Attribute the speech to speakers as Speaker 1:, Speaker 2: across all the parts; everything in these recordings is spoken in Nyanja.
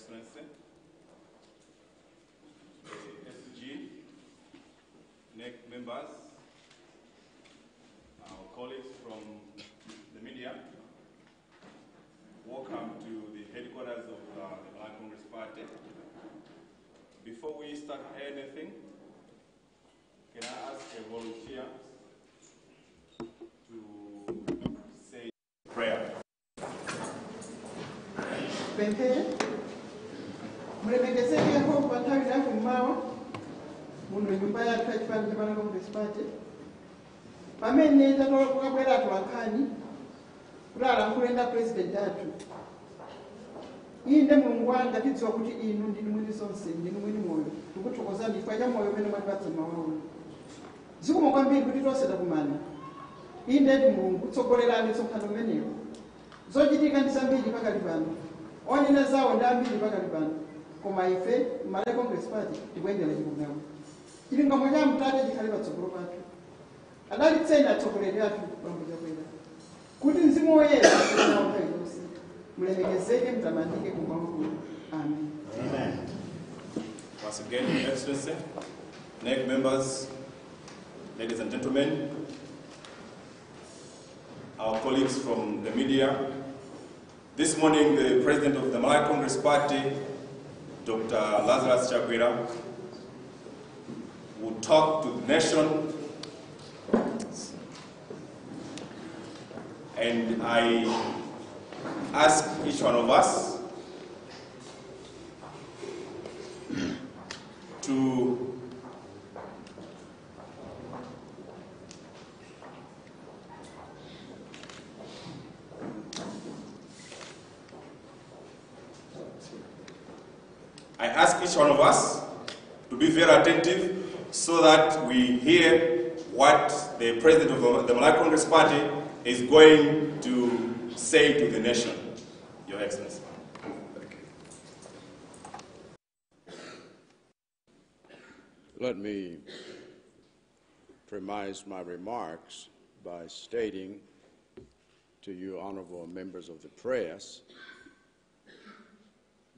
Speaker 1: Excellency, SG, NEC members, our colleagues from the media, welcome to the headquarters of the Malawi Congress Party. Before we start anything, can I ask a volunteer to say prayer?
Speaker 2: Mremekezeko kwa tawi la kumbawa muno nyumba ya Malawi Congress Party pamene tatolo kukabwera atwakani kulala kulenda president athu inde Mulungu wanga tidziwa kuti inu ndinu mwini sonse ndinu mwini moyo tikuthokozani chifukwa cha moyo umene mwatipatsa mawu zikomo kwambiri kuti tonse takumana inde ndi Mulungu tsogolerani tsonkhano limenelo zochitika ndi zambiri pakali pano onena zawo ndi ambiri pakali pano koma ife Malawi Congress Party tikuyendera chilungamo chilungamo cha Mtate chikhale patsogolo pathu adalitseni atsogoleri athu pambuyo chakwera kuti mzimu woyera nthawi zonse mulemekezeke mtamandike kumwamba kuno. Amen.
Speaker 1: Amen. Once again, Your Excellency, NEC members, ladies and gentlemen, our colleagues from the media, this morning the President of the Malawi Congress Party, Dr. Lazarus Chakwera, will talk to the nation, and I ask each one of us to be very attentive so that we hear what the President of the Malawi Congress Party is going to say to the nation. Your Excellency.
Speaker 3: Let me premise my remarks by stating to you honorable members of the press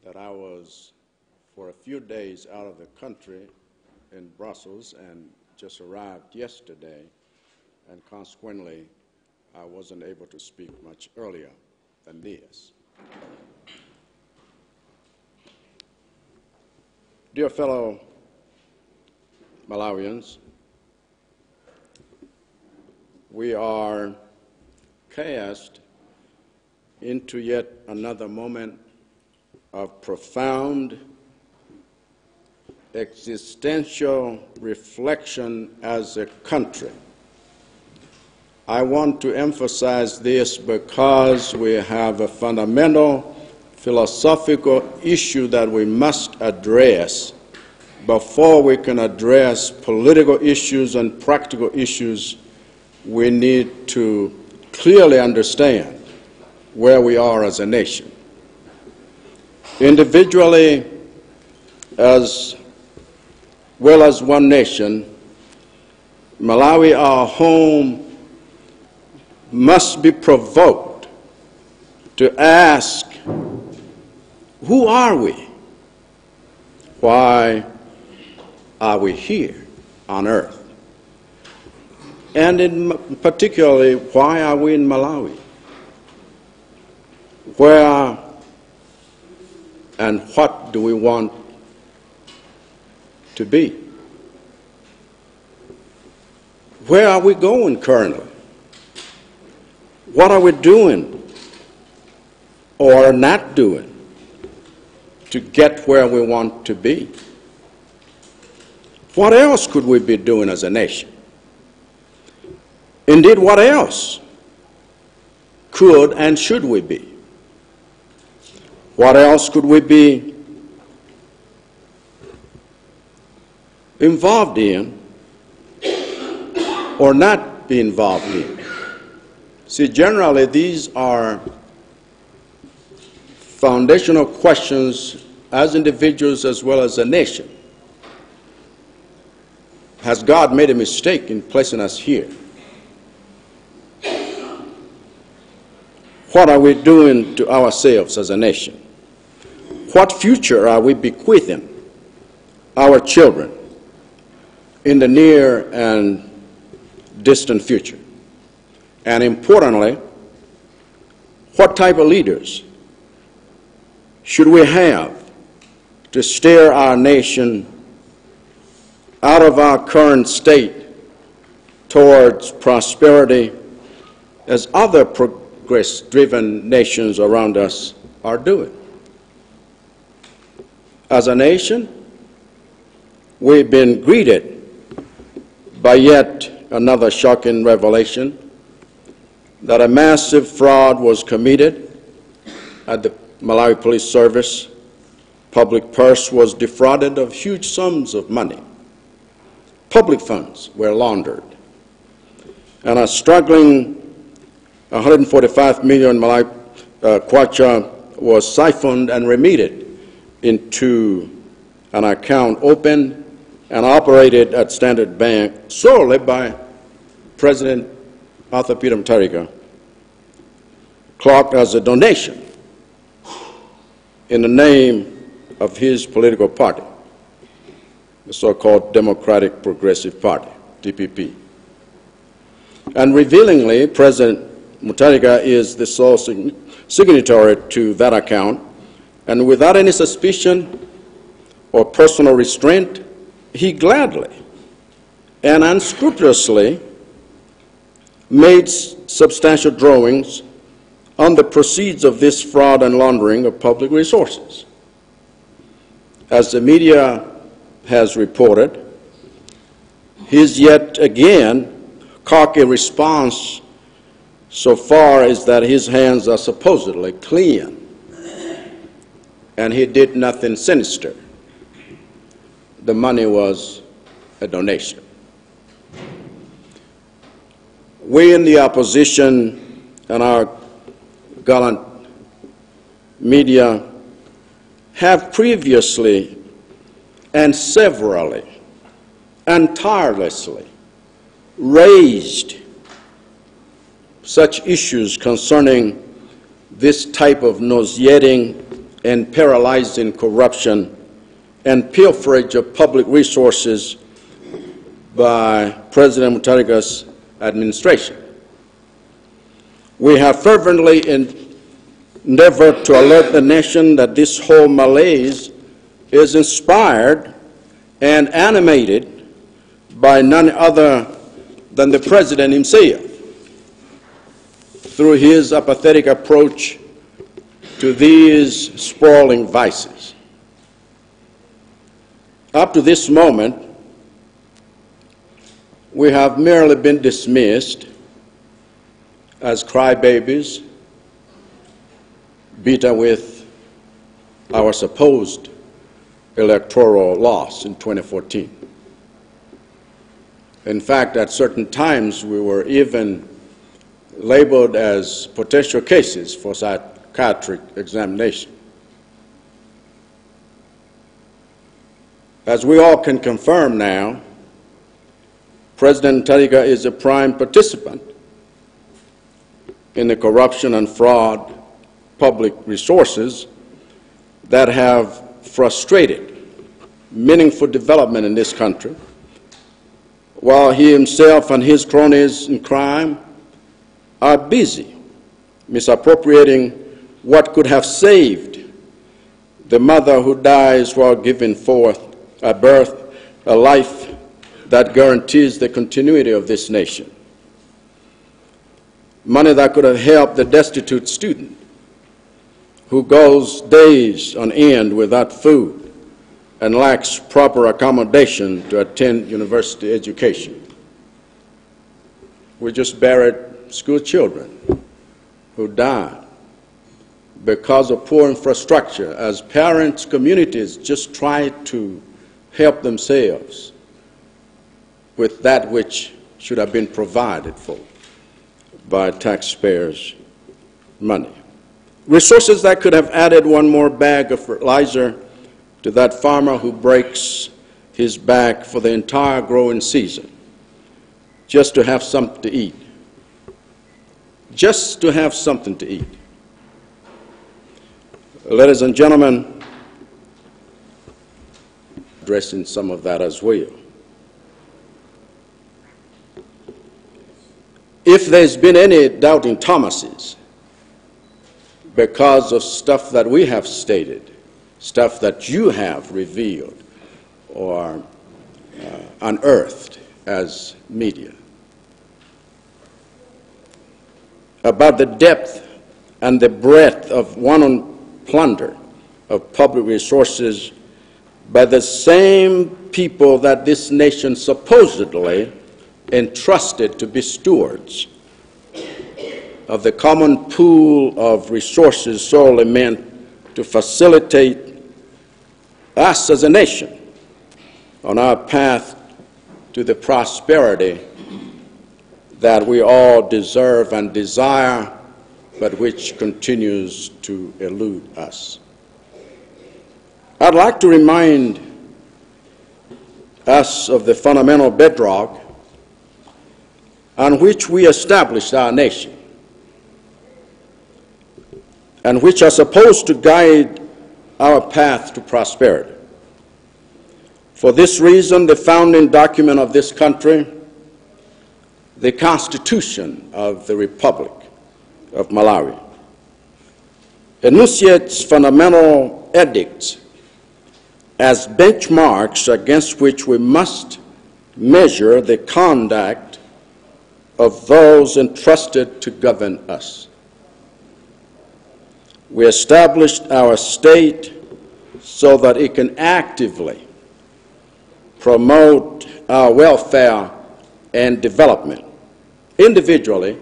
Speaker 3: that I was for a few days out of the country in Brussels and just arrived yesterday, and consequently I wasn't able to speak much earlier than this. Dear fellow Malawians, we are cast into yet another moment of profound existential reflection as a country. I want to emphasize this because we have a fundamental philosophical issue that we must address before we can address political issues and practical issues. We need to clearly understand where we are as a nation. Individually, as well as one nation, Malawi, our home, must be provoked to ask, who are we? Why are we here on earth? And particularly, why are we in Malawi? Where and what do we want to be? Where are we going currently? What are we doing or not doing to get where we want to be? What else could we be doing as a nation? Indeed, what else could and should we be? What else could we be involved in or not be involved in? See, generally, these are foundational questions as individuals as well as a nation. Has God made a mistake in placing us here? What are we doing to ourselves as a nation? What future are we bequeathing our children in the near and distant future? And importantly, what type of leaders should we have to steer our nation out of our current state towards prosperity as other progress-driven nations around us are doing? As a nation, we've been greeted by yet another shocking revelation that a massive fraud was committed at the Malawi Police Service. Public purse was defrauded of huge sums of money. Public funds were laundered. And a struggling 145 million Malawi kwacha was siphoned and remitted into an account opened and operated at Standard Bank solely by President Arthur Peter Mutharika, clocked as a donation in the name of his political party, the so-called Democratic Progressive Party, DPP. And revealingly, President Mutharika is the sole signatory to that account, and without any suspicion or personal restraint, he gladly and unscrupulously made substantial drawings on the proceeds of this fraud and laundering of public resources. As the media has reported, his yet again cocky response so far is that his hands are supposedly clean and he did nothing sinister. The money was a donation. We in the opposition and our gallant media have previously and severally and tirelessly raised such issues concerning this type of nauseating and paralyzing corruption and pilferage of public resources by President Mutharika's administration. We have fervently endeavored to alert the nation that this whole malaise is inspired and animated by none other than the President himself through his apathetic approach to these sprawling vices. Up to this moment, we have merely been dismissed as crybabies, bitter with our supposed electoral loss in 2014. In fact, at certain times, we were even labeled as potential cases for psychiatric examination. As we all can confirm now, President Mutharika is a prime participant in the corruption and fraud public resources that have frustrated meaningful development in this country, while he himself and his cronies in crime are busy misappropriating what could have saved the mother who dies while giving forth a birth, a life that guarantees the continuity of this nation. Money that could have helped the destitute student who goes days on end without food and lacks proper accommodation to attend university education. We just buried school children who died because of poor infrastructure as parents, communities just tried to help themselves with that which should have been provided for by taxpayers' money. Resources that could have added one more bag of fertilizer to that farmer who breaks his back for the entire growing season just to have something to eat. Just to have something to eat. Ladies and gentlemen, addressing some of that as well. If there's been any doubting Thomases because of stuff that we have stated, stuff that you have revealed or unearthed as media, about the depth and the breadth of wanton plunder of public resources by the same people that this nation supposedly entrusted to be stewards of the common pool of resources solely meant to facilitate us as a nation on our path to the prosperity that we all deserve and desire, but which continues to elude us. I'd like to remind us of the fundamental bedrock on which we established our nation and which are supposed to guide our path to prosperity. For this reason, the founding document of this country, the Constitution of the Republic of Malawi, enunciates fundamental edicts as benchmarks against which we must measure the conduct of those entrusted to govern us. We established our state so that it can actively promote our welfare and development, individually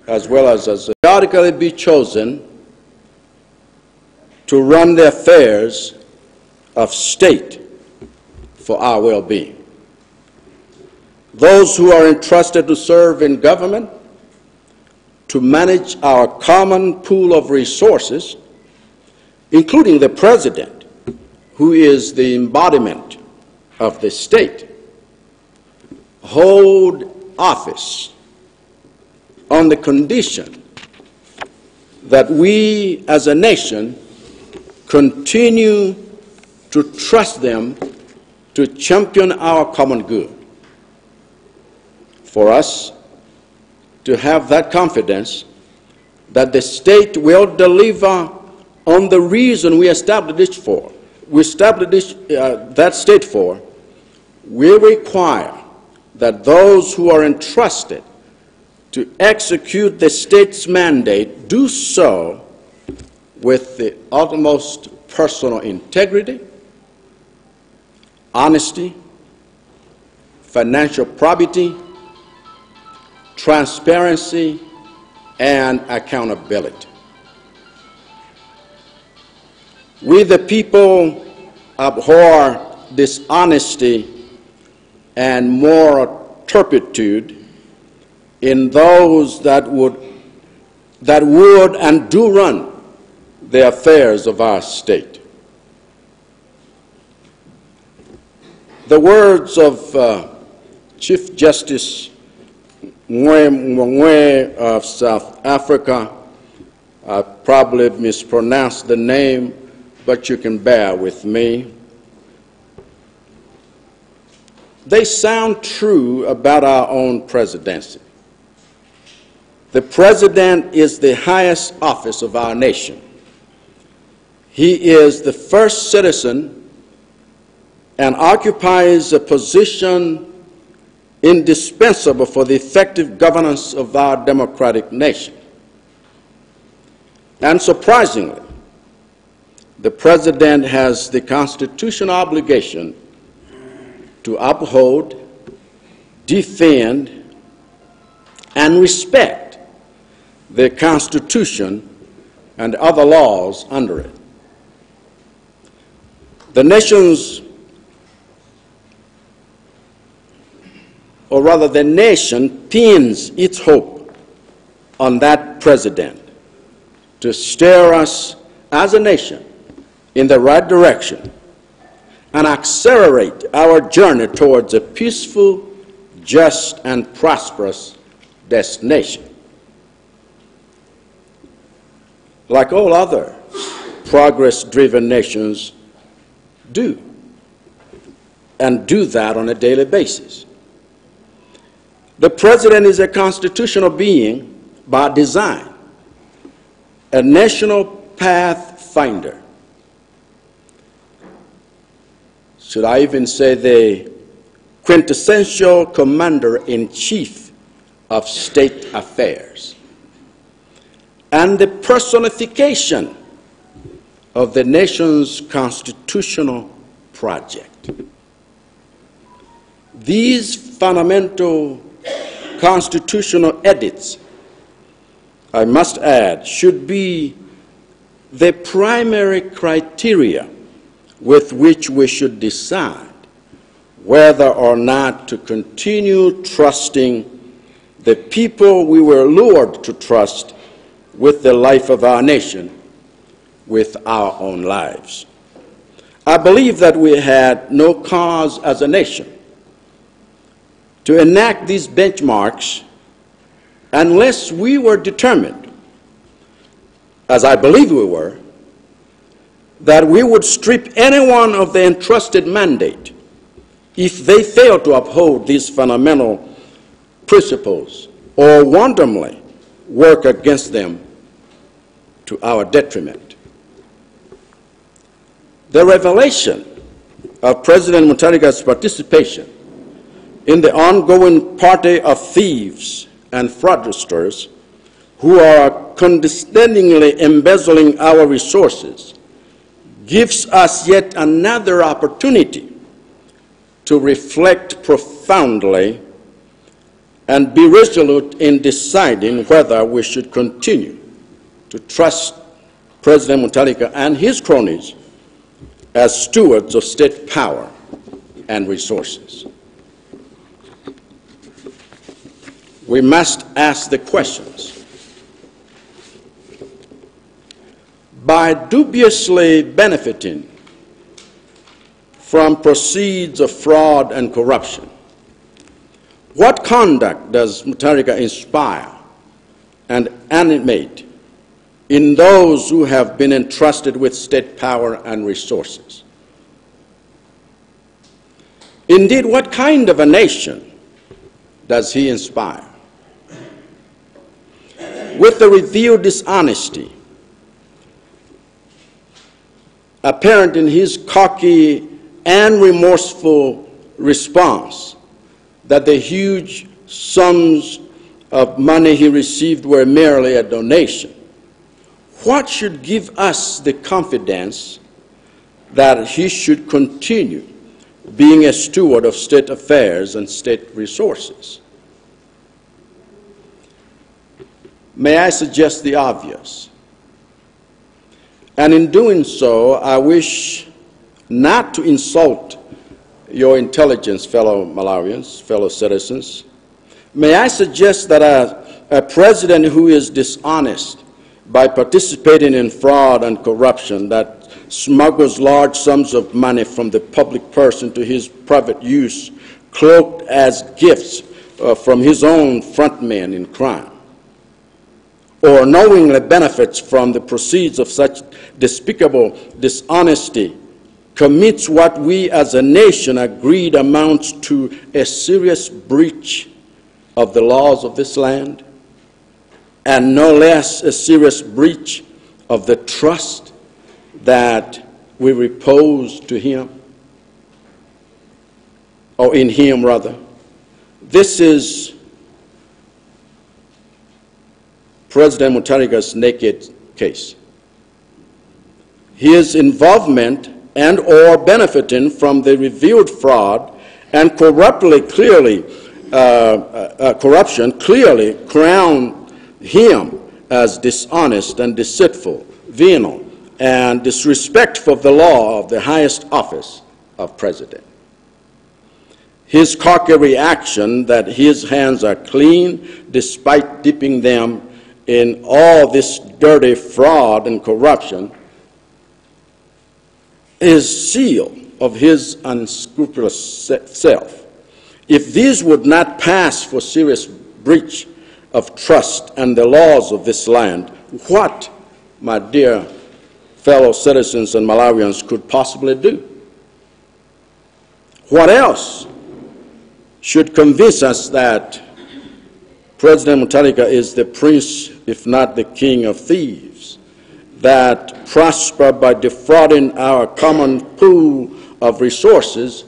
Speaker 3: as well as periodically be chosen to run the affairs of state for our well-being. Those who are entrusted to serve in government, to manage our common pool of resources, including the president, who is the embodiment of the state, hold office on the condition that we as a nation continue to trust them to champion our common good. For us to have that confidence that the state will deliver on the reason we established for, that state for, we require that those who are entrusted to execute the state's mandate do so with the utmost personal integrity, honesty, financial probity, transparency, and accountability. We the people abhor dishonesty and moral turpitude in those that would and do run the affairs of our state. The words of Chief Justice Mwemwe of South Africa, I probably mispronounced the name, but you can bear with me. They sound true about our own presidency. The president is the highest office of our nation. He is the first citizen and occupies a position indispensable for the effective governance of our democratic nation. And surprisingly, the president has the constitutional obligation to uphold, defend, and respect the Constitution and other laws under it. The nation's, or rather the nation, pins its hope on that president to steer us as a nation in the right direction and accelerate our journey towards a peaceful, just, and prosperous destination. Like all other progress-driven nations do. and do that on a daily basis. The president is a constitutional being by design, a national pathfinder. Should I even say the quintessential commander-in-chief of state affairs, and the personification of the nation's constitutional project. These fundamental constitutional edits, I must add, should be the primary criteria with which we should decide whether or not to continue trusting the people we were lured to trust with the life of our nation, with our own lives. I believe that we had no cause as a nation to enact these benchmarks unless we were determined, as I believe we were, that we would strip anyone of the entrusted mandate if they fail to uphold these fundamental principles or wantonly work against them to our detriment. The revelation of President Mutharika's participation in the ongoing party of thieves and fraudsters who are condescendingly embezzling our resources gives us yet another opportunity to reflect profoundly and be resolute in deciding whether we should continue to trust President Mutharika and his cronies as stewards of state power and resources. We must ask the questions. By dubiously benefiting from proceeds of fraud and corruption, what conduct does Mutharika inspire and animate in those who have been entrusted with state power and resources? Indeed, what kind of a nation does he inspire? With the revealed dishonesty apparent in his cocky and remorseful response that the huge sums of money he received were merely a donation, what should give us the confidence that he should continue being a steward of state affairs and state resources? May I suggest the obvious? And in doing so, I wish not to insult your intelligence, fellow Malawians, fellow citizens. May I suggest that a president who is dishonest by participating in fraud and corruption, that smuggles large sums of money from the public purse into his private use, cloaked as gifts from his own frontmen in crime, or knowingly benefits from the proceeds of such despicable dishonesty, commits what we as a nation agreed amounts to a serious breach of the laws of this land, and no less a serious breach of the trust that we repose to him, or in him rather. This is President Mutharika's naked case. His involvement and or benefiting from the revealed fraud and corruption clearly crown him as dishonest and deceitful, venal, and disrespectful of the law of the highest office of president. His cocky reaction that his hands are clean despite dipping them in all this dirty fraud and corruption is seal of his unscrupulous self. If these would not pass for serious breach of trust and the laws of this land, what, my dear fellow citizens and Malawians, could possibly do? What else should convince us that President Mutharika is the prince, if not the king of thieves, that prosper by defrauding our common pool of resources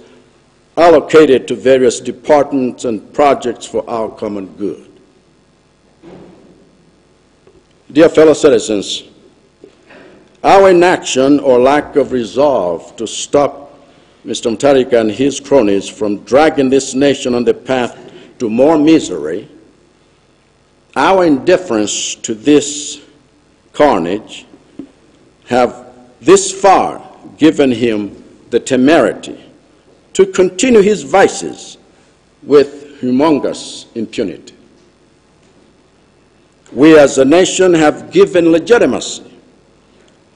Speaker 3: allocated to various departments and projects for our common good? Dear fellow citizens, our inaction or lack of resolve to stop Mr. Mutharika and his cronies from dragging this nation on the path to more misery, our indifference to this carnage have this far given him the temerity to continue his vices with humongous impunity. We as a nation have given legitimacy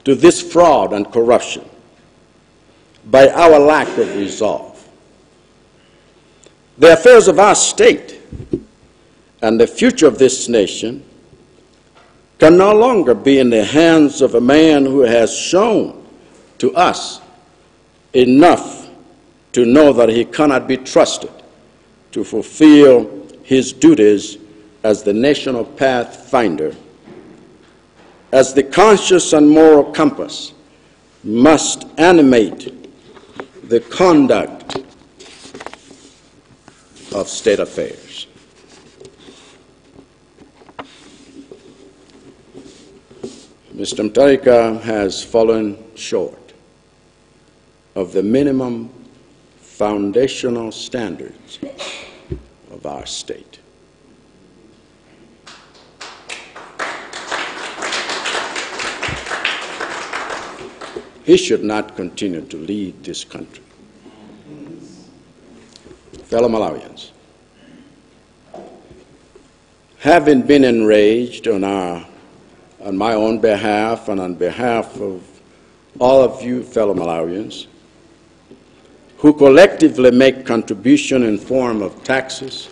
Speaker 3: to this fraud and corruption by our lack of resolve. The affairs of our state and the future of this nation can no longer be in the hands of a man who has shown to us enough to know that he cannot be trusted to fulfill his duties as the national pathfinder, as the conscious and moral compass must animate the conduct of state affairs. Mr. Mutharika has fallen short of the minimum foundational standards of our state. He should not continue to lead this country. Fellow Malawians, having been enraged on my own behalf and on behalf of all of you fellow Malawians who collectively make contribution in form of taxes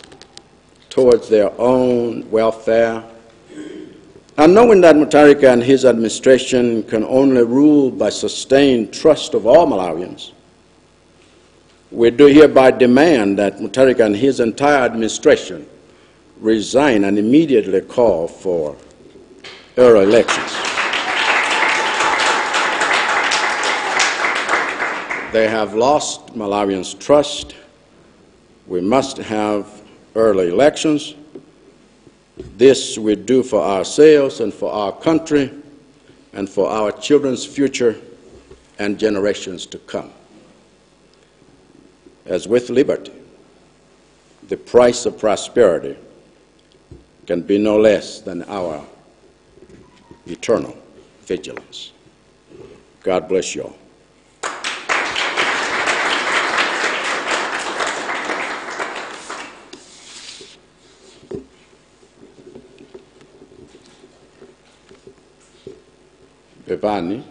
Speaker 3: towards their own welfare, and knowing that Mutharika and his administration can only rule by sustained trust of all Malawians, we do hereby demand that Mutharika and his entire administration resign and immediately call for early elections. They have lost Malawians' trust. We must have early elections. This we do for ourselves and for our country and for our children's future and generations to come. As with liberty, the price of prosperity can be no less than our eternal vigilance. God bless you all. Pepani,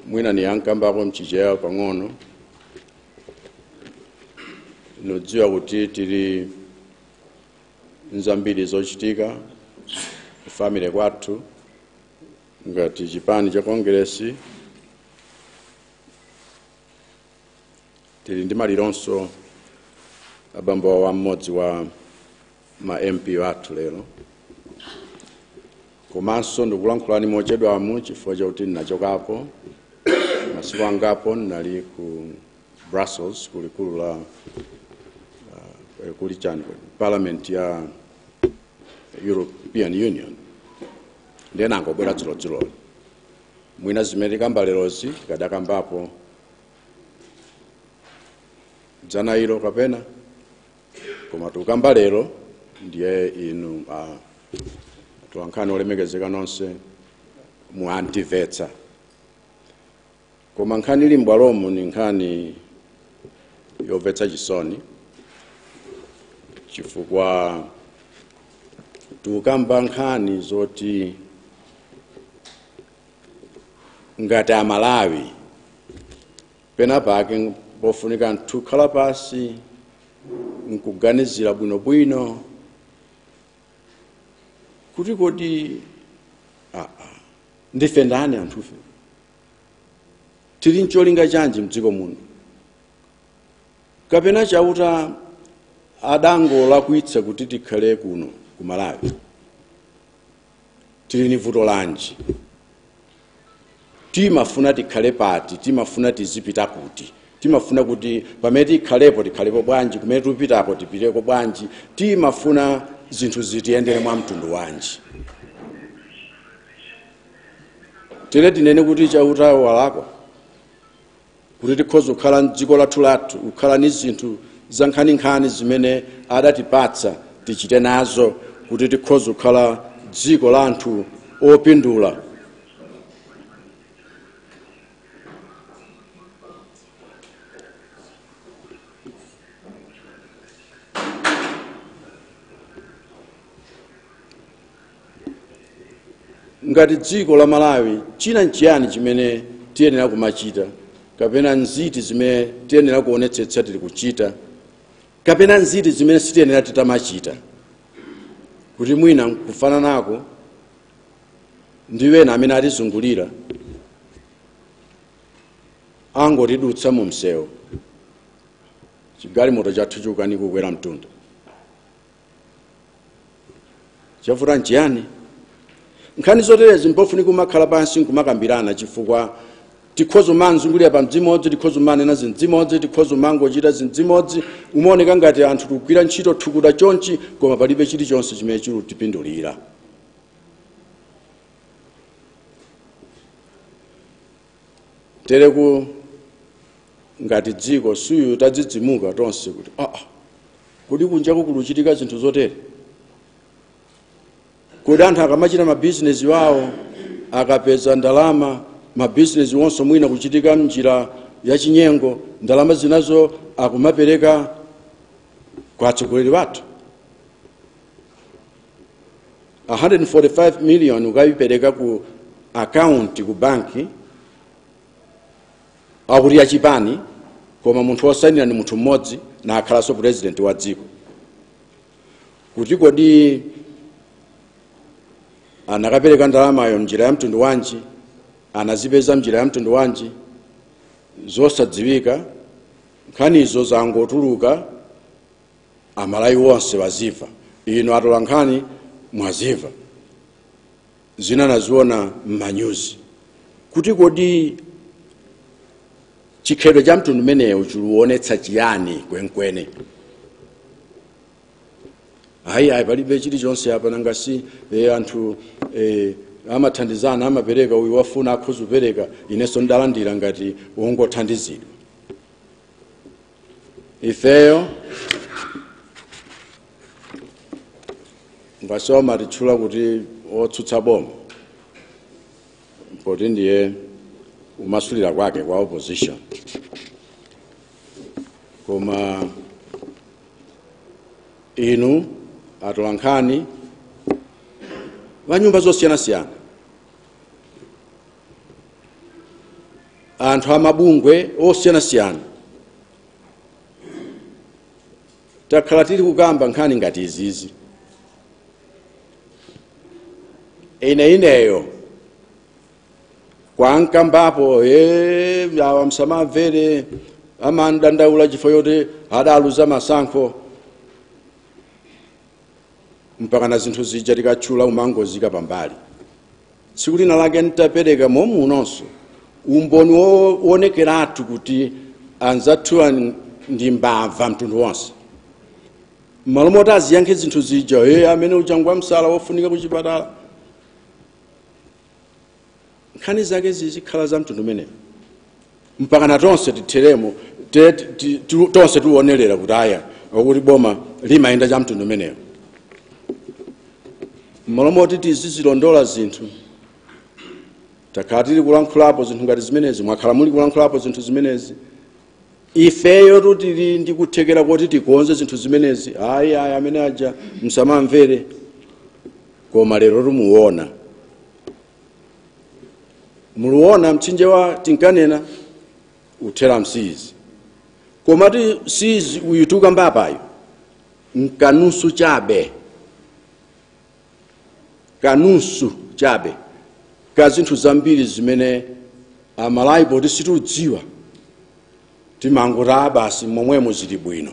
Speaker 3: mwina ni yankambako mchicheo pang'ono, nodziwa kuti tili nzambiri zochitika family kwathu ngati chipani cha Kongresi, tili ndi malilonso abambo wa mmodzi wa ma MP wathu lero, komanso ndikulankhulani mochedwamo chifukwa chakuti ndinachokapo masiku angapo ndinali ku Brussels kulikulu la kuli chani Parliament ya European Union, ndiye nangobwera dzulo mwina zimene tikamba lerozi tikadakambapo dzana ilo kapena, koma tukamba lero ndiye inu tuwankhani olemekezeka nonse muantimvetsa. Koma nkhani ili mbwalomu ni nkhani yomvetsa chisoni, chifukwa tukamba nkhani zoti ngati Amalawi pena pake pofunika anthu khala pasi nkuganizira bwinobwino kuti kodi ndife ndani anthufe, tili ncholinga chanji mdziko muno, kapena chauta adangolakwitsa kuti tikhale kuno ku Malawi. Tili ni vuto lanji, timafuna tikhale pati, timafuna tizipita kuti, timafuna kuti pamene tikhalepo bwanji, kumene tupitapo tipiteko bwanji, timafuna zinthu zitiyendere mwa mtundu wanji. Tere tinene kuti chauta walakwa, kuti tikhoza kukhala m'dziko lathu kukhala ni zinthu za nkhaninkhani zimene adatipatsa tichite nazo, kuti tikhoza kukhala dziko la anthu opindula. Ngati dziko la Malawi china nchiyani chimene tiyenera kumachita, kapena nziti zimene tiyenera kuonetsetsa tili kuchita, kapena nziti zimene sitiyenera titamachita, kuti mwina kufana nako ndiwena amene atizungulira angotidutsa mu msewu, chigalimoto chathu chukani kukwera mtunda. Chavuta nchiyani? Nkhani zoterezi mpofunika kumakhala pansi nkumakambirana, chifukwa tikhoza manzungulira pa mdzimodzi, tikhoza manena zimdzimodzi, tikhoza mangochita zimdzimodzi, umaoneka ngati anthu tikugwira ntchito thukuta chonchi, koma palibe chilichonse chimene chilutipindulira. Tereku ngati dziko suyu tadzidzimuka tonse kuti kodi kunjaku kuluchitika zinthu zotere, kodi anthu akamachita mabizinesi wawo akapeza ndalama, mabizinesi wonso mwina kuchitika mnjira ya chinyengo, ndalama zinazo akumapereka kwa atsogoleri wathu. 145 million ukayipereka ku account ku banki akuti yachipani, koma munthu wosainira ni munthu mmodzi na akhalanso president wa dziko. Kuti kodi anakapereka ndalamayo njira ya mtundu wanji, anazipeza njira ya mtundu wanji, zosadziwika. Nkhanizo zangotuluka, Amalawi wonse waziva, ino atola nkhani mwaziva, zina naziona m'manyuzi. Kuti kodi chikhalidwe cha mtundu umenewu chikuonetsa chiyani kwenikweni? Ayi palibe chilichonse apa, nangasi anthu amathandizana, amapereka, uyu wafuna akhoza kupereka, inenso ndalandira ngati wongothandizidwa. Ifeyo ngasoma titchula kuti otsutsa boma, poti ndiye umasulira kwake kwa opposition, koma inu atola nkhani wa nyumba zosiyana-siyana, anthu amabungwe osiyana-siyana, takhala tili kukamba nkhani ngati izizi. Ineyo kwa nkambapo awa msamamvere amandandaula chifukwa choti adaluza masankho, mpaka na zinthu zija tikatchula umangozika pambali. Tsiku lina lake nitapereka momunonso umboni wonekeratu kuti anzathu ndi mbava mtundu wonse. Malo moti aziyankhe zinthu zija, amene uchangwa msala wofunika kuchipatala, nkhani zake zizikhala za mtundu umenewu, mpaka na tonse titheremo, tonse tiwonerera kuti aya okuti boma limayenda cha mtundu umenewu. Malo moti tizizilondola zinthu, takhala tili kulankhulapo zinthu ngati zimenezi, mwakhala muli kulankhulapo zinthu zimenezi. Ifeyo tutili ndi kuthekera kuti tikonze zinthu zimenezi, ayi amene aja msamamvere, koma lero tumuona. Muluona mtsinje wa Tinkanena uthera msizi, koma ti sizi uyituka mbapayo nkanusu chabe, kanusu chabe ka zinthu zambiri zimene Amalawi poti situdziwa timangura basi momwemo zili bwino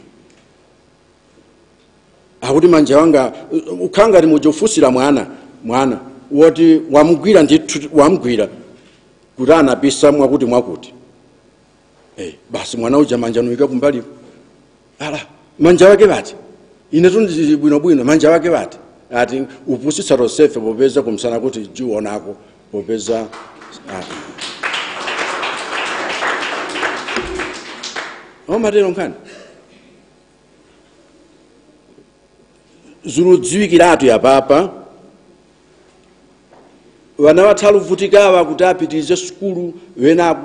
Speaker 3: akuti manja wanga ukhanga limujofusira mwana woti wamugwira ndithu wamgwira kuti anapisa mwakuti mwakuti basi mwana uja manja nuika kumbali ala manja wake bati ine tundizili bwino manja wake bati ati upusitsa Yosefe popeza kumsana kuti jiwonako popeza omatero nkhani zuludziwikiratu ya papa wana wathalu vutikawa kuti apitirize sukulu wena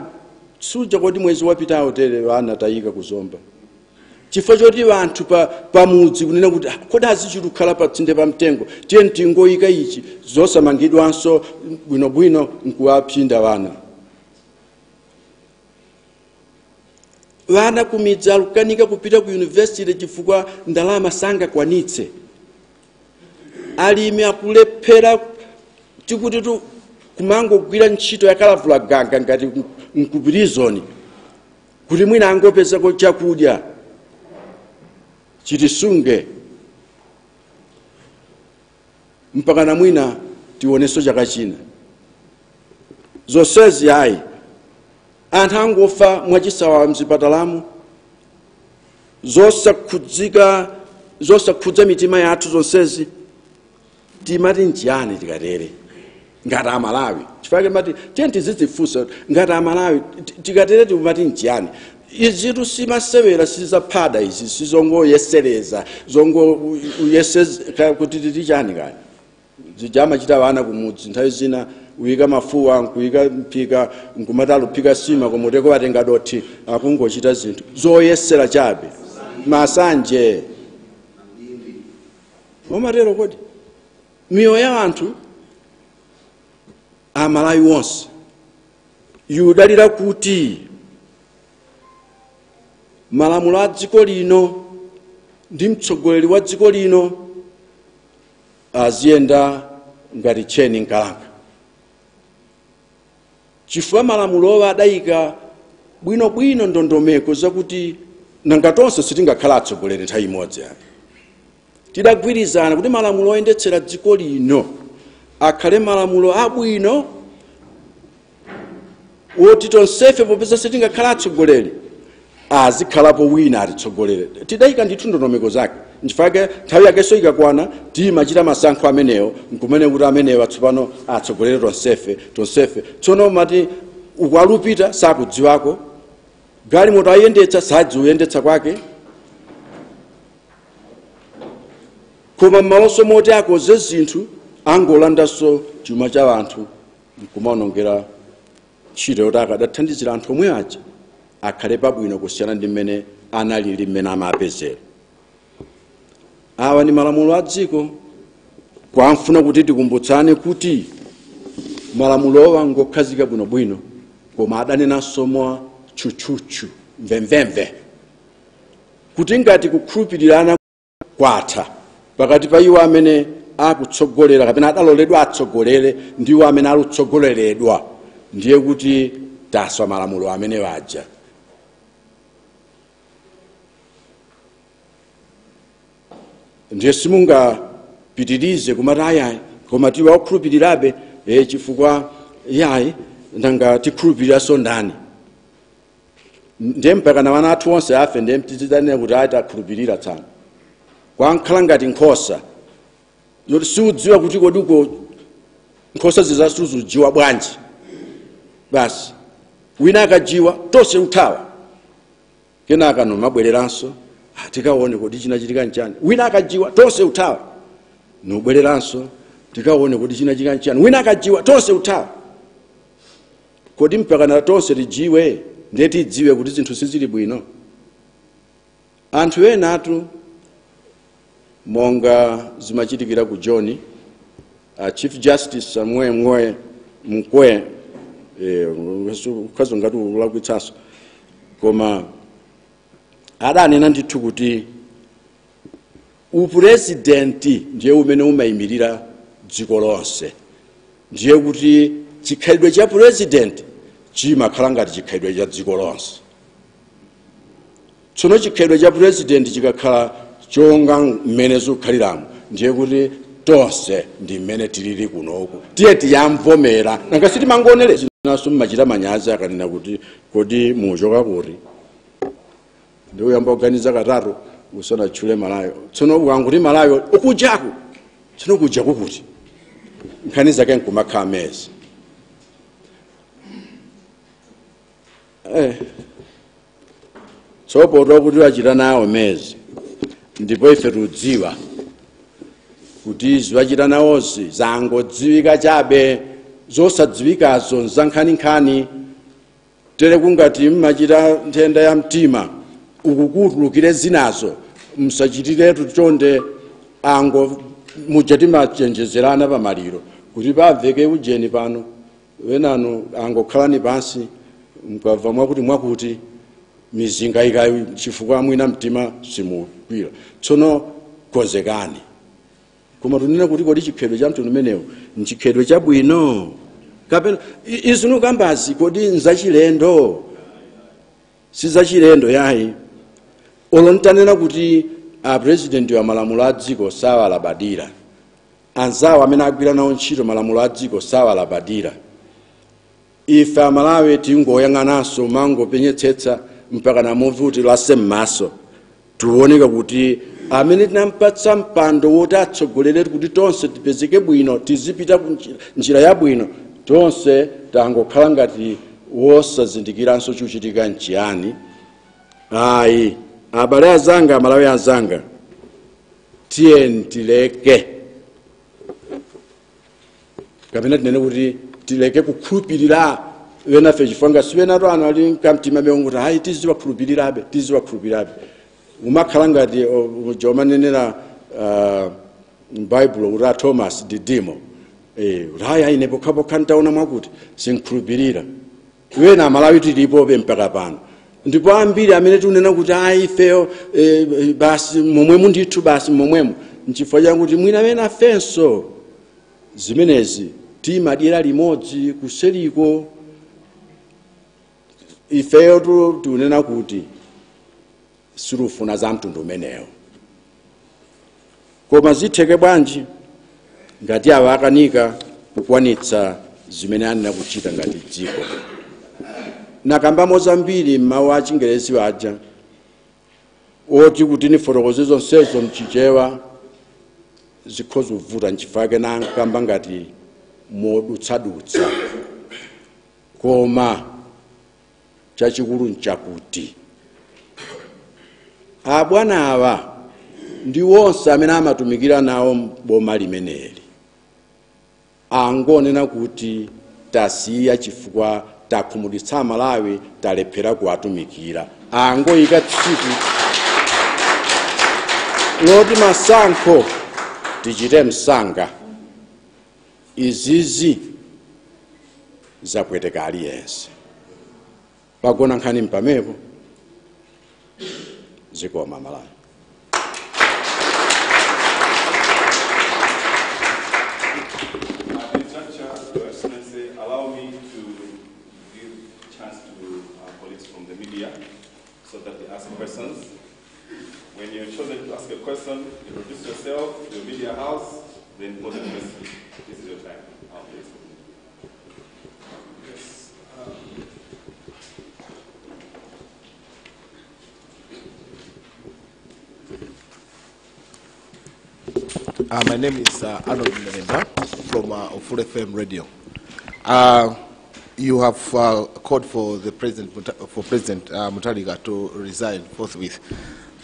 Speaker 3: suja kodi mwezi wapitawo tere wana tayika kuzomba chifukwa choti vanthu pamudzi kunena kuti kodi azichitukhala patsinde pa mtengo tiye ntingoyika ichi zosamangidwanso bwinobwino nkuwapsinda vana kumidzi alukanika kupita ku university chifukwa ndalama sangakwanitse alimi akulephera tikuti kumangogwira ntchito yakalavula ganga ngati mkupirizoni kuti mwina angopezako chakudya chitisunge mpaka na mwina tioneso chaka china zonsezi ayi anthu angofa mwachisawawa mzipatalamu zosakhudza mitima yathu zonsezi timati njani tikatere ngati Amalawi chifukwa mati tenti zidzifunsa ngati Amalawi tikatere timati njani izitu simasewera sizaphada izi sizongoyesereza zongoyeseza kuti tichani kani zijama chita vana kumudzi nthawi zina uyika mafuwa nkuyika mpika nkumatalo phika sima komoteko watenga dothi akungochita zinthu zoyesera chabe masanje omatero kodi miyoyo ya anthu Amalawi wonse yudalira kuti malamulo a dziko lino ndi mtsogoleri wa dziko lino aziyenda ngati cheni nkalanga chifukwa malamulowa adayika bwinobwino ndondomeko zakuti nanga tonse sitingakhala atsogoleri nthawi imodzi tidagwirizana kuti malamulo oyendetsera dziko lino akhale malamulo abwino woti tonsefe popeza sitingakhala atsogoleri azikhalapo wina atitsogolere tidayika ndithu ndondomeko zake nchifukwa nthawi yakenso ikakwana timachita masankho amenewo nkumene kuti amenewo atsopano atsogolere tonsefe tsono mati ukwalupita sakudziwako galimoto ayendetsa sadziuyendetsa kwake koma m'malonso moti akoze zinthu angolandanso chuma cha anthu nkumaonongera ntchito yoti akadathandizira anthu omwe aja akhale pabwino kusiyana ndi mmene analili mmene amapezera awa ni malamulo a dziko kwamfuna kuti tikumbutsane kuti malamulowa ngokhazika bwinobwino koma adanenanso mwa tchutchutchu mvemvemve kuti ngati kukhulupirirana kwatha pakati pa iwo amene akutsogolera kapena adaloledwa atsogolere ndiwo amene alutsogoleredwa ndiye kuti taswa malamulo amene waja ndiye simungapitirize kumati ayayi koma tiwa okhulupirirabe chifukwa yayi nanga tikhulupiriranso ndani ndiye mpaka na wana athu onse afe ndiye mtizidane kuti atakhulupirira tsana kwankhala ngati nkhosa yoti siudziwa kuti kodiko nkhosa zizasuzujiwa bwanji basi wina akajiwa tonse uthawa kenaka nomabwereranso tikaone kodi chinachitika nchani wina akajiwa tonse uthawa nobwereranso tikaone kodi chinachitika nchani wina akajiwa tonse uthawa kodi mpaka na tonse tijiwe ndiye tidziwe kuti zinthu sizili bwino anthu ena atu monga zimachitikira ku John Chief Justice Samuel Mkwe kazo ngati ulakwitsaso koma adanena ndithu kuti upresidenti ndiye umene umayimirira dziko lonse ndiye kuti chikhalidwe cha president chimakhala ngati chikhalidwe cha dziko lonse tsono chikhalidwe cha president chikakhala chonga mmene zikukhaliramo ndiye kuti tonse ndi mmene tilili kunoku tiye tiyamvomera nanga sitimangoonere naso mmachita manyazi akanena kuti kodi muchoka kuti ndi uyamba kuganiza katatu usanatchule malayo tsono ukanguti malayo ukujaku tsono kujaku kuti nkhani zake nkumakhala mezi tsopoto kuti wachita nawo mezi ndipo ife tudziwa kuti ziwachita nawozi zangodziwika chabe zosadziwikazo nzankhani-nkhani tere kungati mmachita nthenda ya mtima ukukutulukire zinazo msachitiretu chonde ango mujati machenjezerana pamaliro kuti paveke ujeni pano wenano angokhalani pansi mkabva mwakuti mizinga ikayi chifukwa mwina mtima simugwira tsono konzekani koma tunena kuti kodi chikhalidwe cha mtundu umenewu nchikhalidwe chabwino kapena izinu kambazi kodi nzachilendo sizachilendo yayi olontanena kuti president wa malamulo a dziko sawalabadira anzawo amene agwira nawo ntchito malamulo a dziko sawalabadira ife amalawi tingoyang'ananso mangopenyetsetsa mpaka namuvuti lase m'maso tuoneka kuti amene tinampatsa mpando woti atsogolere kuti tonse tipezeke bwino tizipita njira ya bwino tonse tangokhala ngati wosazindikiranso chuchitika nchiyani ayi abale azanga amalawi azanga tiyeni tileke kapena tinene kuti tileke kukhulupirira wenafe chifanga siwenatu anu ali mkamtima mewo kuti hayi tiziwakhulupirirabe umakhala ngati jomanenera m'baibulo kuti a Thomas Didimo hayi aine pokhapokha ntaona mwakuti sinkhulupirira wena amalawi tilipobe mpaka pano ndipo ambiri amene tunena kuti ayi ifeyo basi momwemu ndithu basi momwemu nchifukwa chakuti mwina wena afenso zimenezi timadyera limodzi kuseriko ifeyo tunena kuti sirufuna za mtundu umenewo koma zitheke bwanji ngati awa akanika kukwanitsa zimene anena kuchita ngati dziko nakambamo zambiri m'mawu a Chingerezi waja oti kuti nifotokoze zonsezo mchichewa zikhoza kuvuta nchifake nankamba ngati modutsadutsa koma chachikulu nchakuti abwana awa ndi wonse amene amatumikira nawo boma limeneli angonena kuti tasiya chifukwa takhumudwitsa Malawi talephera kuwatumikira angoyika tsiku loti masankho tichite msanga izizi zapweteka aliyense pagona nkhani mpamepo zikoma Malawi.
Speaker 1: Allow me to give a chance to our colleagues from the media so that they ask questions. When you're chosen to ask a question, introduce yourself, your media house, then pose a question. This is your time. Please.
Speaker 4: My name is Arnold Mlemba from Full FM Radio. You have called for the President Mutharika to resign forthwith,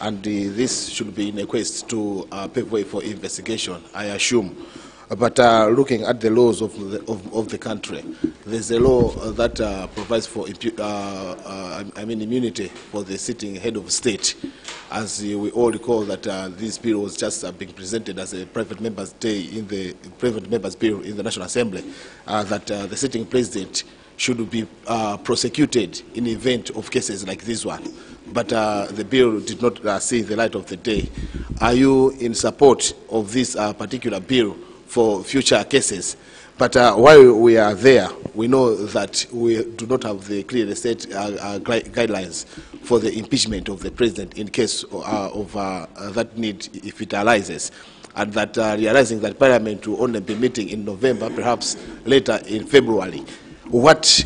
Speaker 4: and this should be in a quest to pave way for investigation, I assume. But looking at the laws of the country, there's a law that provides for immunity for the sitting head of state. As we all recall that this bill was just being presented as a private member's day in the private members' bill in the National Assembly, that the sitting president should be prosecuted in the event of cases like this one. But the bill did not see the light of the day. Are you in support of this particular bill for future cases? But while we are there, we know that we do not have the clearly set guidelines for the impeachment of the president in case of that need if it arises, and that realizing that Parliament will only be meeting in November, perhaps later in February, what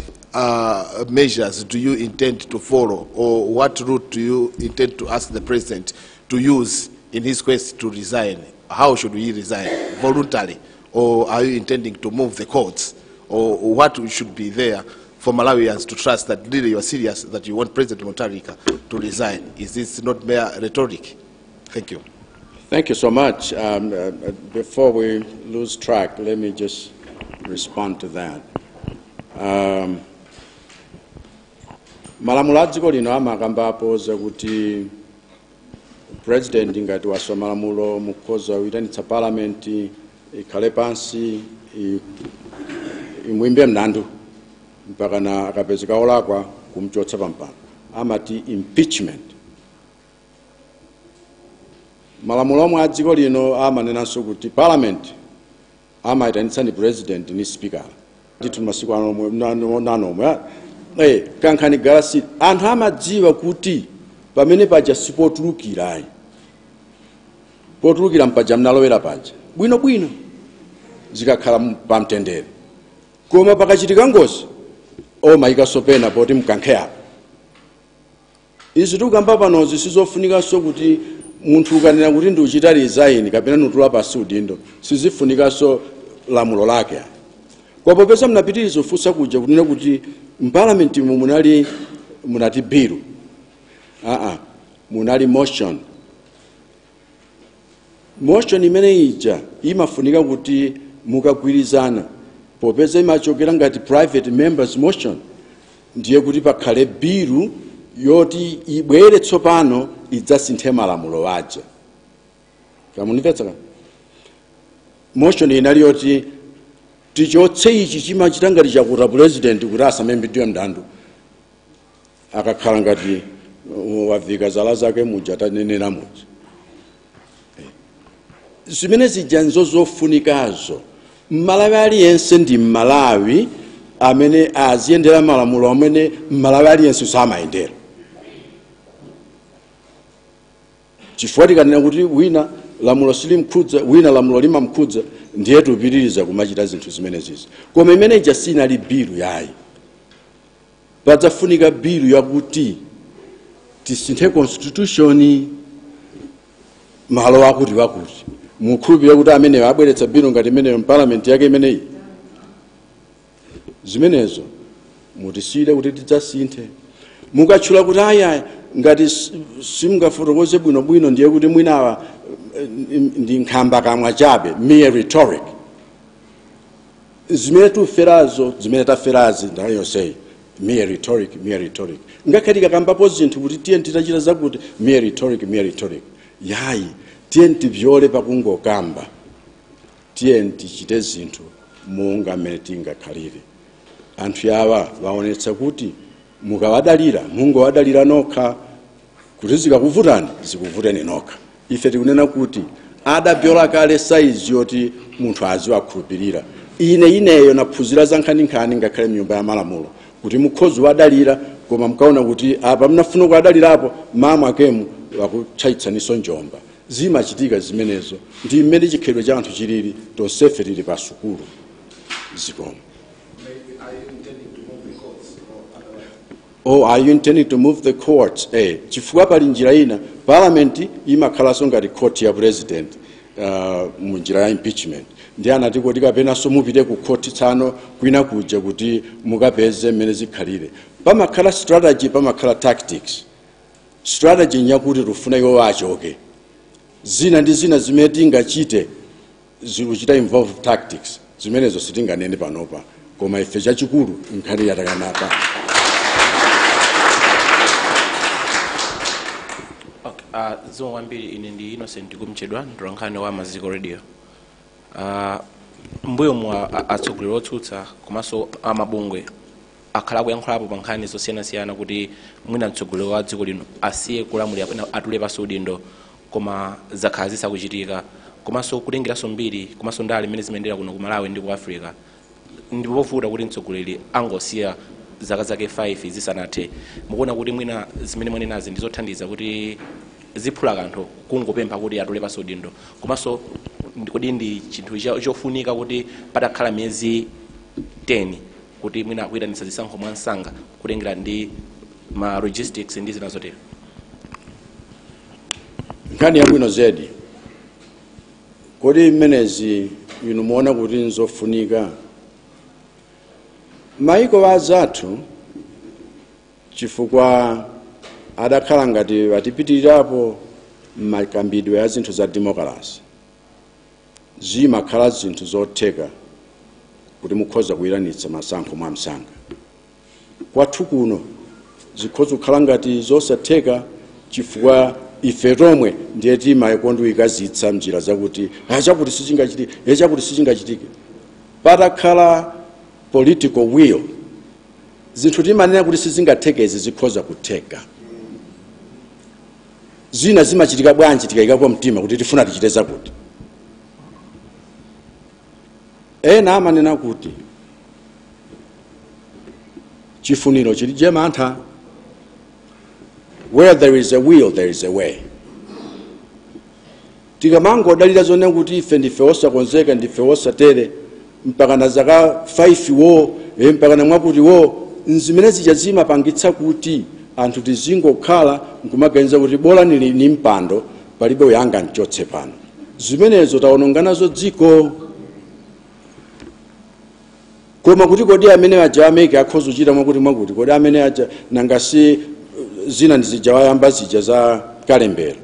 Speaker 4: measures do you intend to follow, or what route do you intend to ask the president to use in his quest to resign? How should he resign? Voluntarily? Or are you intending to move the courts? Or what should be there for Malawians to trust that really you are serious, that you want President Mutharika to resign? Is this not mere rhetoric? Thank you.
Speaker 3: Thank you so much. Before we lose track, let me just respond to that. Malamulo a dziko lino amakamba apoza kuti President ngati waswa malamulo mukhoza kuyitanitsa Parliament ikhale pansi imuyimbe mlandu mpaka na akapezeka olakwa kumchotsa pampano, amati impeachment. Malamulo omwe a dziko lino amanenanso kuti Parliament amayitanitsa ni President ni Speaker. Ndithu masiku nanomwe kankhani galasi anthu amadziwa kuti pamene paja sipotulukirayi, potulukira mpaja mnalowera paja bwinobwino zikakhala pamtendere, koma pakachitika ngozi mayikaso pena poti mkankhe apo. Izi tikukamba panozi sizofunikanso kuti munthu ukanena kuti ndi uchita resign kapena nutula pasi udindo, sizifunikanso lamulo lake. Kwa popeza mnapitiriza ufunsa kuja kunena kuti Parliament munati bill, munali motion. Motion imene ija imafunika kuti mukagwirizana, popeza imachokera ngati private members motion, ndiye kuti pakhale bill yoti ibwere tsopano idzasinthe malamulo aja. Kamunimvetsa? Motion inali yoti tichotse ichi chimachita ngati chakuta president kuti asamembedwe mndandu, akakhala ngati wavika zala zake muja tanenera muja. Zimene zija nzozofunikazo. Mmalawi aliyense ndi Mmalawi amene aziyendera malamulo amene Mmalawi aliyense samayendera. Chifukwa tikanena kuti wina lamulo silimkhudza, wina lamulo limamkhudza, ndiye tupitiriza kumachita zinthu zimenezi. Koma imene ija sinali bill yayi. Padzafunika bill yakuti tisinthe constitution malo akuti wakuti. Mukhulupirira kuti amene abweretsa bill ngati imene Parliament yake imeneyi. Zimenezo mutisire kuti tidzasinthe. Mukatchula kuti aya ngati simungafotokoze bwinobwino ndiye kuti mwinawa ndi nkhamba kamwa chabe, mere rhetoric. Zimene tuferazo, zimene taferazi ndayo yonseyi, mere rhetoric, mere rhetoric. Ngakhale kakambapo zinthu kuti tiye titachita zakuti mere rhetoric, mere rhetoric. Yayi, tiye tivyole pakungokamba. Tiye tichite zinthu monga mmene tingakhalire. Anthu yawa waonetsa kuti mukawadalira, mungowadalira nokha, kuti zikakuvutani, zikuvuteni nokha. Ife tikunena kuti adabyola kale saizi yoti munthu aziwakhulupirira. Ineyo naphunzira za nkhaninkhani ngakhale mnyumba ya malamulo kuti mukhozi wadalira, koma mkaona kuti apa mnafuna kuwadalirapo mama akemu wakutchaitsaniso njomba. Zimachitika zimenezo. Ndi mmene chikhalidwe cha anthu chilili, tonsefe tili pa sukulu zikomo. Oh, are you intending to move the courts? Chifukwa pali njira ina, Parliament imakhalanso ngati court ya president mu njira ya impeachment. Ndiye anati kuti kapena so mupite ku court tsano kwina kuja kuti mukapeze mmene zikhalire. Pamakhala strategy, pamakhala tactics. Strategy nyakuti rufuna iwo achoke. Zina ndi zina zimene tingachite zikuchita involve tactics. Zimenezo sitinganene panopa. Koma ife chachikulu nkhani yatakanapa.
Speaker 5: Zomwe kwambiri ine ndi Innocent kumchedwa ndolonkhani wa Maziko Radio. Mbuyo mwa atsogoleri otsutsa komanso amabungwe akhala kuyankhulapo pa nkhani zosiyanasiyana kuti mwina mtsogoleri wa dziko lino asiye kulamulira atule pansi udindo, koma zakhala zisakuchitika, komanso kutengeranso mbiri komanso ndale imene zimayendera kuno ku Malawi ndi ku Africa ndipovuta kuti mtsogoleri angosiya zaka zake 5 zisanathe. Mukuona kuti mwina zimene mwanenazi ndizothandiza kuti ziphula kanthu kungopempha kuti atole paso udindo, komanso kodi ndi chinthu chofunika kuti patakhala miyezi 10 kuti mwina akuyitanitsa zisankho mwa msanga kutengera ndi ma logistics ndi zina zotero?
Speaker 3: Nkhani yabwino zedi. Kodi mmenezi inu muona kuti nzofunika? Maiko azathu chifukwa adakhala ngati atipitirirapo makambidwe ya zinthu za democracy, zimakhala zinthu zotheka kuti mukhoza kuyitanitsa masankho mwa msanga. Kwathu kuno zikhoza kukhala ngati zosatheka chifukwa ife tomwe ndiye timayikondwikazitsa mnjira zakuti chakuti sichingachitike, chakuti sichingachitike. Patakhala political will, zinthu timanena kuti sizingathekezi zikhoza kutheka. Zina zimachitika bwanji tikayikapo mtima kuti tifuna tichite zakuti. Ena amanena kuti chifuniro chili chemantha. Where there is a will, there is a way. Tikamangodalira zonena kuti ife ndife osakonzeka, ndife osatere, mpaka na zaka 5 wo, mpaka na mwakuti wo, nzimene zimapangitsa kuti anthu tizingokhala nkumaganiza kuti bola ni mpando palibe uyanga nchotse pano. Zimenezo taononganazo dziko. Koma kuti kodi amene aja ameke akhoza kuchita mwakuti kodi amene aja nangasi zina ndizijawayamba zija za kalembera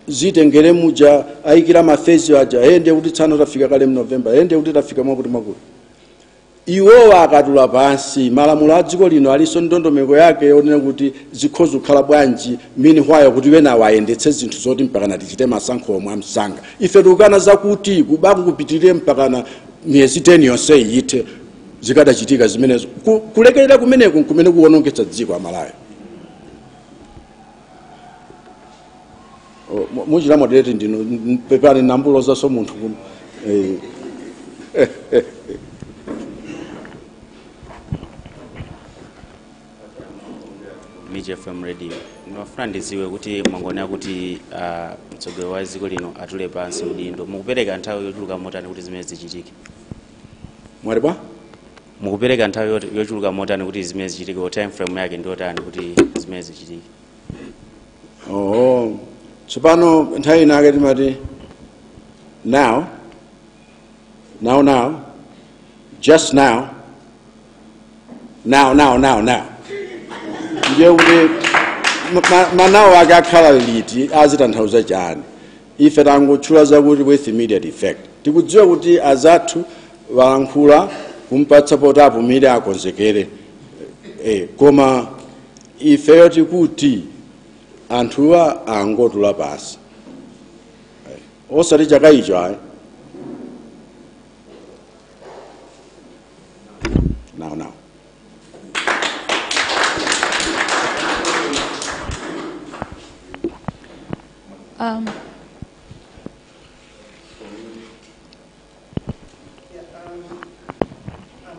Speaker 3: zitengere muja ayikira mafezi aja ende kuti tsano tafika kale mu November, ende kuti tafika mwakuti. Iwo akatula pansi malamulo a dziko lino aliso ndondomeko yake yonena kuti zikhoza kukhala bwanji meanwhile kuti wena wayendetse zinthu zoti mpaka na tichite masankho mwa msanga. Ife tukana zakuti kubaku kupitirire mpaka na miyezi 10 yonse iyithe zikadachitika zimenezo. Kulekerera kumeneko kumene kuwonongetsa dziko amalayo. Mujira moderate ndino pepani nambulo za so munthu kuno.
Speaker 6: MJFM Radio. Ndinofuna ndiziwe kuti mangona kuti mtsogoleri wa dziko lino atule pansi udindo. Mukupereka nthawi yochuluka motani kuti zimene zichitike?
Speaker 3: Mwaliba?
Speaker 6: Mukupereka nthawi yochuluka motani kuti zimene zichitike, o time frame yake ndi otani kuti zimene zichitike?
Speaker 3: Oh. Tsopano nthawi inake timati now, just now. Ndiye kuti manawo ake akhala liti azitanthauza chani. Ife tangotchula zakuti with immediate effect. Tikudziwa kuti azathu walankhula kumpatsa potapo mire akonzekere. Koma ifeyo tikuti anthuwa angotula pasi. Osati chakaicho ayi. Now.
Speaker 2: I'm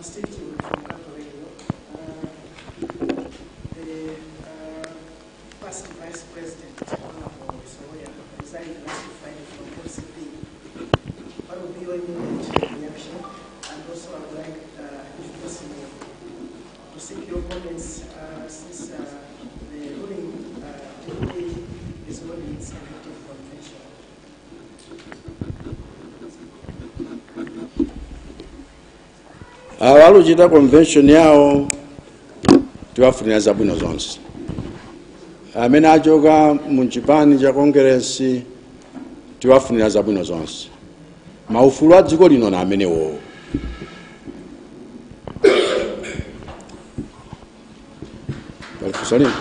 Speaker 2: still from Capoeiro. The past Vice President, resigned last Friday from OCP. What would be your immediate reaction? And also, I would like, if possible, to seek your comments since the ruling today is holding its effective convention.
Speaker 3: Awaluchita convention yawo tiwafunira zabwino zonse. Amene achoka mu chipani cha Congress tiwafunira zabwino zonse. Maufulu a dziko lino na amenewo. Salim.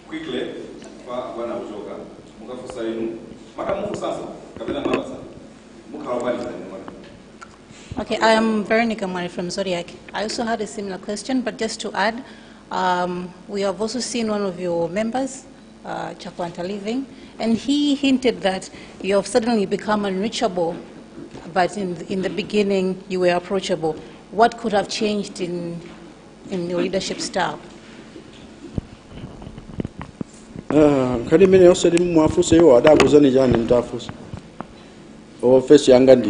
Speaker 1: Quickly, wana ujoga, mukafusa inu. Maka mungu sasa, kabila mabasa. Muka wabali za inu.
Speaker 7: Okay, I am Veronica Mwari from Zodiac. I also had a similar question, but just to add, we have also seen one of your members, Chakwanta, leaving, And he hinted that you have suddenly become unreachable, but in the beginning you were approachable. What could have changed in your leadership style?
Speaker 3: Kadi mene yose di mwafuse yo adakuza ni jani mtafuse. Ofesi yanga ndi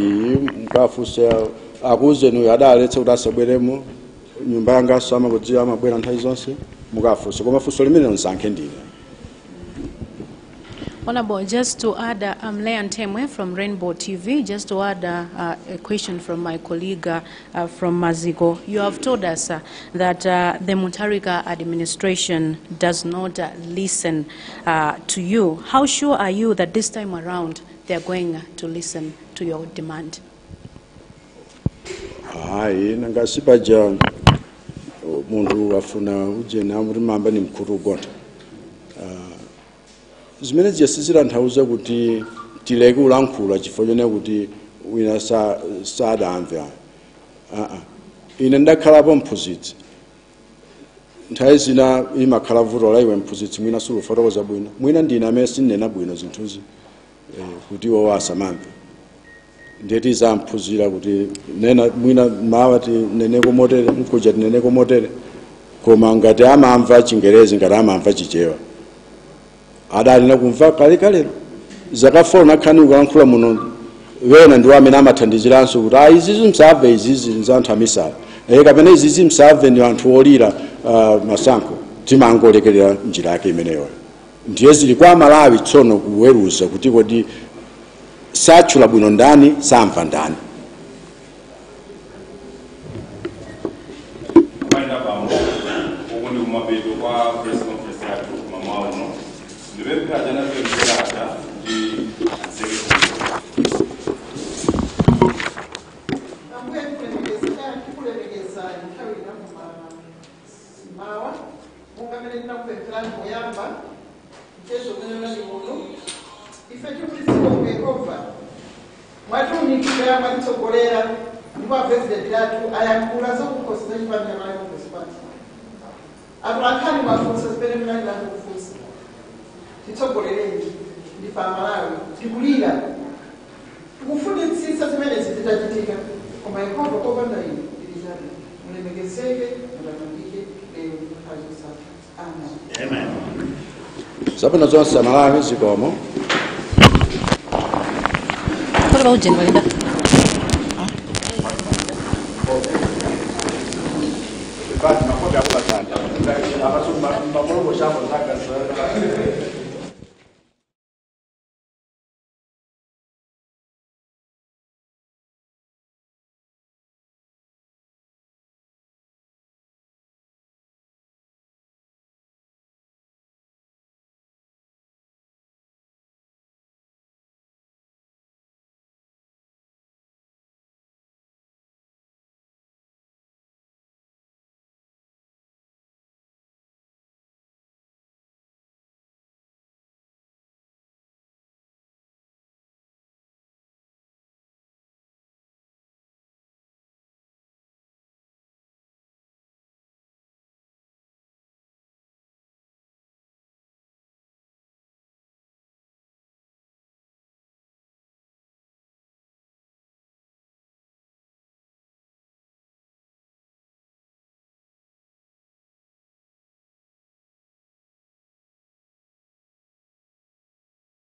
Speaker 3: mkafuse akuze no adaletse udasabweremo nyumba yanga sama kudziwa mabwera nthawi zonse mukafuse koma fuso limene nsankhe ndine.
Speaker 8: Honorable, just to add, I'm Leon Temwe from Rainbow TV. Just to add a question from my colleague from Mazigo. You have told us that the Mutharika administration does not listen to you. How sure are you that this time around they are going to listen to your demand?
Speaker 3: Hayi nangasibaja mundu afuna uje na muri mamba ni mkuru gonta. Zimene ziyasizira nthauza kuti tileke ulankhula chifukwa chone kuti wina sadamva. Ine ndakhalapo mphunzitsi. Nthawi zina imakhala vuto la iwe mphunzitsi mwina sulufotokoza bwino. Mwina ndine amene sinena bwino zinthuzi kuti iwo asamamve. Ndeti zamphunzira kuti nena mwina mawa ti neneko motere mkuja tineneko motere koma ngati amamva Chingerezi ngati amamva Chichewa. Adalina kumva kale zakafona khani ukalankhula muno wena ndi amene amathandiziranso kuti izizi msave izizi nzanthu amisala kapena izizi msave ndi anthu olira masankho timangolekerera njira yake imeneyo. Ndiye zili kwa Malawi tsono kuweruza kuti kodi satchula bwino ndani samva ndani. Sabana zonse Malawi zikomo.
Speaker 7: What about General?
Speaker 3: But nakobe akula sana. Abasuma mbamolo boshabo zaka.